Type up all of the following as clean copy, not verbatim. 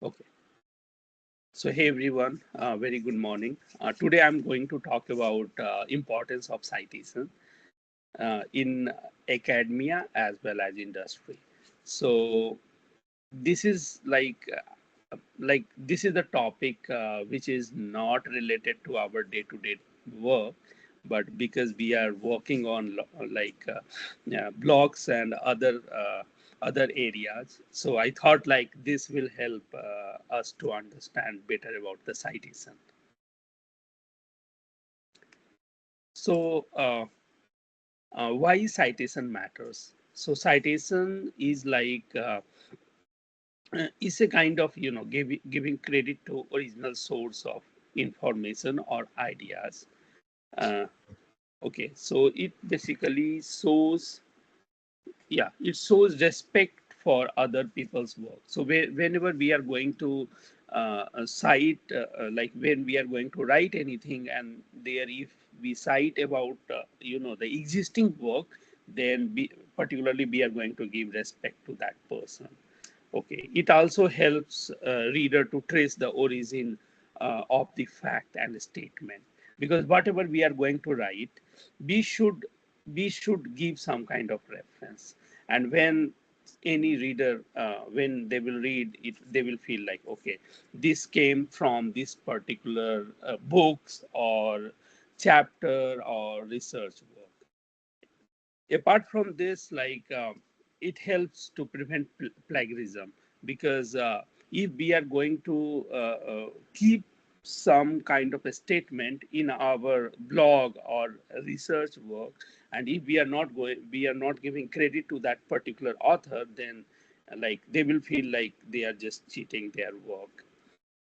Okay. So hey everyone, very good morning. Today I'm going to talk about importance of citation in academia as well as industry. So this is this is the topic which is not related to our day-to-day work, but because we are working on blogs and other areas, so I thought like this will help us to understand better about the citation. So why citation matters? So citation is is a kind of giving credit to original source of information or ideas. uh, okay, so it basically shows, yeah, it shows respect for other people's work. So whenever we are going to cite, like when we are going to write anything, and there if we cite about the existing work, then particularly we are going to give respect to that person. Okay, it also helps reader to trace the origin of the fact and statement, because whatever we are going to write, we should we should give some kind of reference. And when any reader, when they will read it, they will feel like, okay, this came from this particular books or chapter or research work. Apart from this, it helps to prevent plagiarism, because if we are going to keep some kind of a statement in our blog or research work, and if we are not giving credit to that particular author, then like they will feel like they are just cheating their work.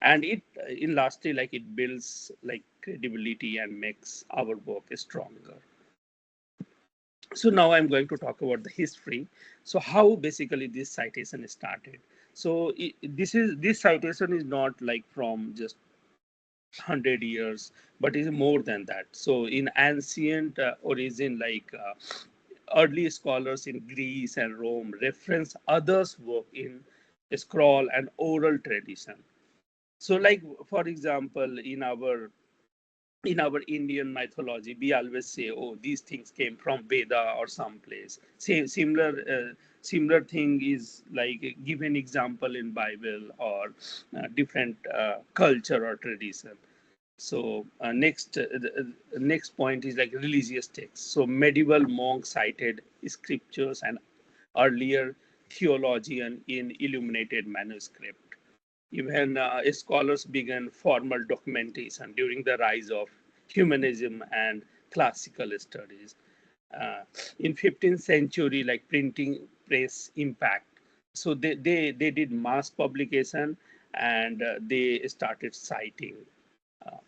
And it in lastly, like it builds like credibility and makes our work stronger. So now I'm going to talk about the history. So how basically this citation started. So this citation is not like from just 100 years, but is more than that. So in ancient origin, early scholars in Greece and Rome reference others' work in scroll and oral tradition. So like, for example, in our Indian mythology, we always say, "Oh, these things came from Veda or someplace." Similar thing is like give an example in Bible or different culture or tradition. So next point is like religious texts. So medieval monks cited scriptures and earlier theologian in illuminated manuscript. Even scholars began formal documentation during the rise of humanism and classical studies. Uh, in 15th century, like printing press impact. So they did mass publication, and they started citing. Uh,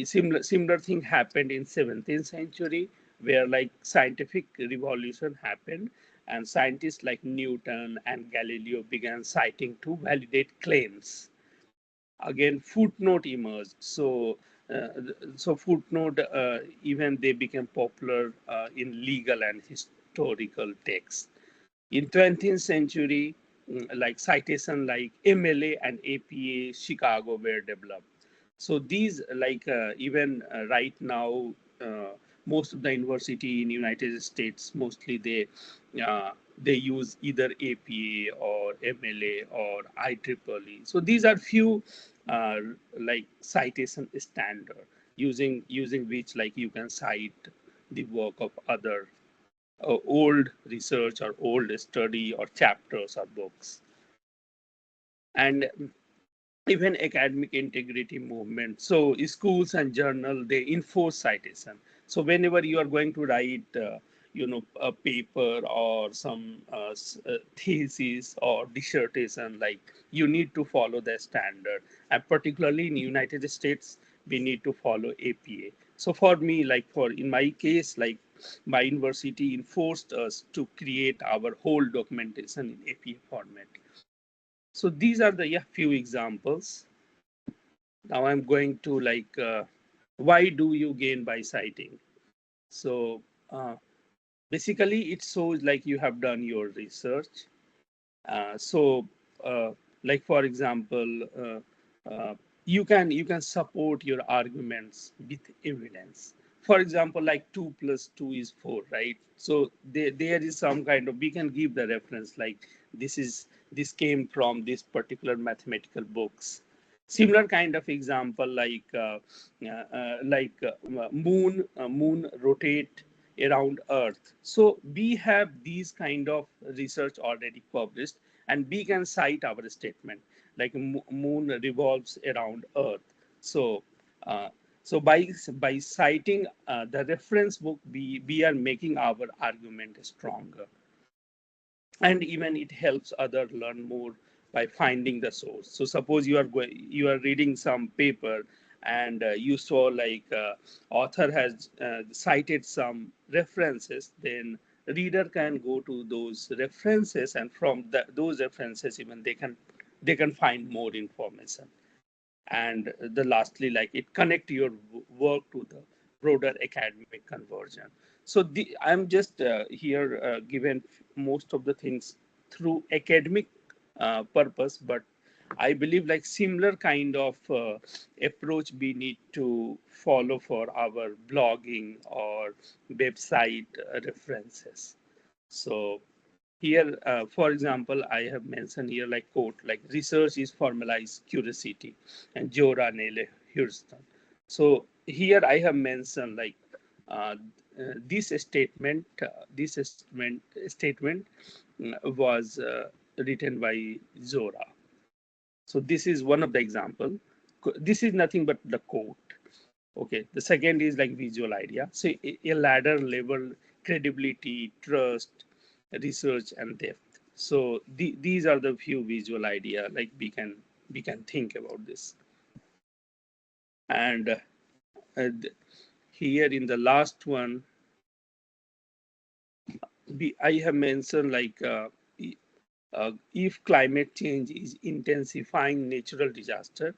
similar thing happened in 17th century, where like scientific revolution happened, and scientists like Newton and Galileo began citing to validate claims. Again, footnote emerged. So footnote, even they became popular in legal and historical texts. In 20th century, like citation like MLA and APA Chicago were developed. So these even right now, most of the university in United States, mostly they use either APA or MLA or IEEE. So these are few uh, like citation standard, using which like you can cite the work of other old research or old study or chapters or books. And even academic integrity movement. So schools and journal, they enforce citation. So whenever you are going to write, a paper or some thesis or dissertation, like you need to follow the standard. And particularly in United States, we need to follow APA. So for me, like for in my case, like my university enforced us to create our whole documentation in APA format. So these are the, yeah, few examples. Now I'm going to why do you gain by citing? So basically, it shows like you have done your research. So uh, like for example, you can support your arguments with evidence. For example, like 2 plus 2 is 4, right? So there is some kind of, we can give the reference like this came from this particular mathematical books. Similar kind of example like moon rotate around earth. So we have these kind of research already published, and we can cite our statement like moon revolves around earth. So uh, so by citing the reference book, we are making our argument stronger, and even it helps others learn more by finding the source. So suppose you are reading some paper, and you saw like author has cited some references, then reader can go to those references, and from those references even they can find more information. And the lastly, like it connect your work to the broader academic conversion. So I'm just here given most of the things through academic purpose, but I believe like similar kind of approach we need to follow for our blogging or website references. So here, for example, I have mentioned here like quote, like research is formalized curiosity, and Jora Nele Hurston. So here I have mentioned like uh, this statement was written by Zora. So this is one of the example. This is nothing but the quote. Okay. The second is like visual idea. So a ladder level credibility, trust, research, and depth. So these are the few visual idea like we can think about this. And here in the last one, I have mentioned like if climate change is intensifying natural disaster,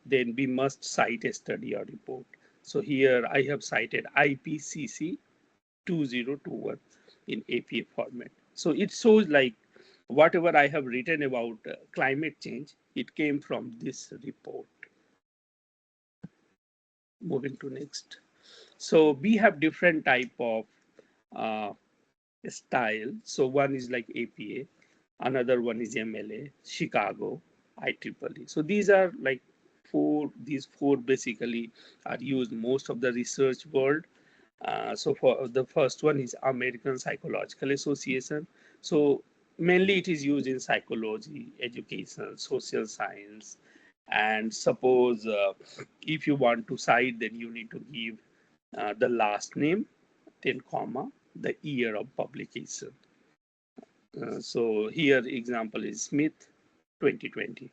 then we must cite a study or report. So here I have cited IPCC 2021 in APA format. So it shows like whatever I have written about climate change, it came from this report. Moving to next. So we have different type of uh, style. So one is like APA, another one is MLA, Chicago, IEEE. So these are like these four basically are used most of the research world. So for the first one is American Psychological Association. So mainly it is used in psychology, education, social science. And suppose if you want to cite, then you need to give the last name, then comma, the year of publication. So here example is Smith 2020.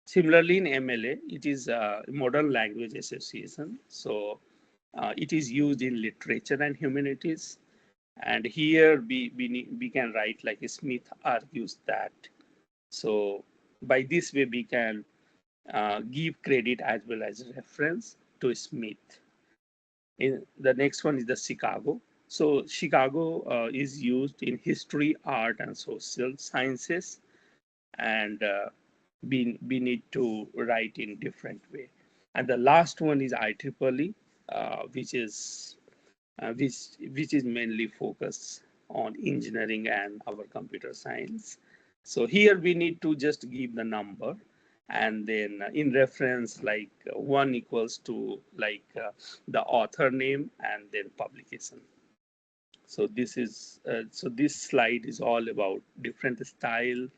Similarly in MLA, it is Modern Language Association. So it is used in literature and humanities. And here we can write like Smith argues that. So by this way, we can give credit as well as reference to Smith. The next one is the Chicago. So Chicago is used in history, art, and social sciences, and we need to write in different way. And the last one is IEEE, which is which is mainly focused on engineering and our computer science. So here we need to just give the number, and then in reference like 1 equals to like the author name and then publication. So this slide is all about different style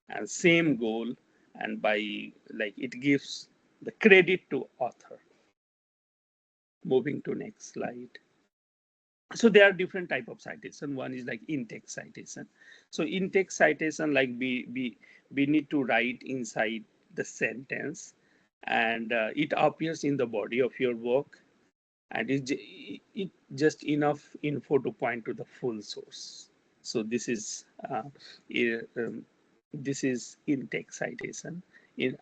and same goal, and by like it gives the credit to author. Moving to next slide. So there are different type of citation. One is like in-text citation. So in-text citation, like we need to write inside the sentence, and it appears in the body of your work, and it just enough info to point to the full source. So this is in-text citation.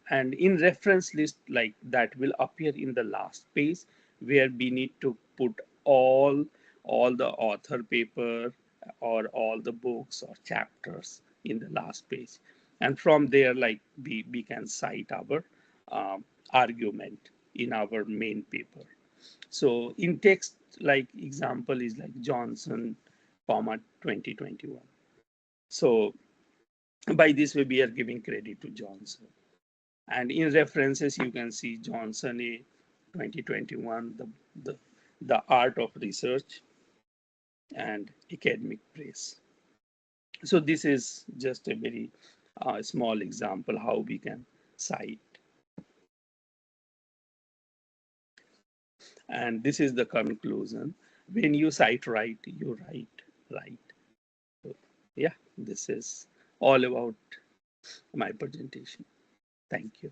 And in reference list, like that will appear in the last page, where we need to put all the author paper or all the books or chapters in the last page. And from there, like we can cite our argument in our main paper. So in text, like example is like Johnson, comma 2021. So by this way, we are giving credit to Johnson. And in references, you can see Johnson A 2021, the, the art of research, and academic praise. So this is just a very small example how we can cite. And this is the conclusion. When you cite right, you write right. So, yeah, this is all about my presentation. Thank you.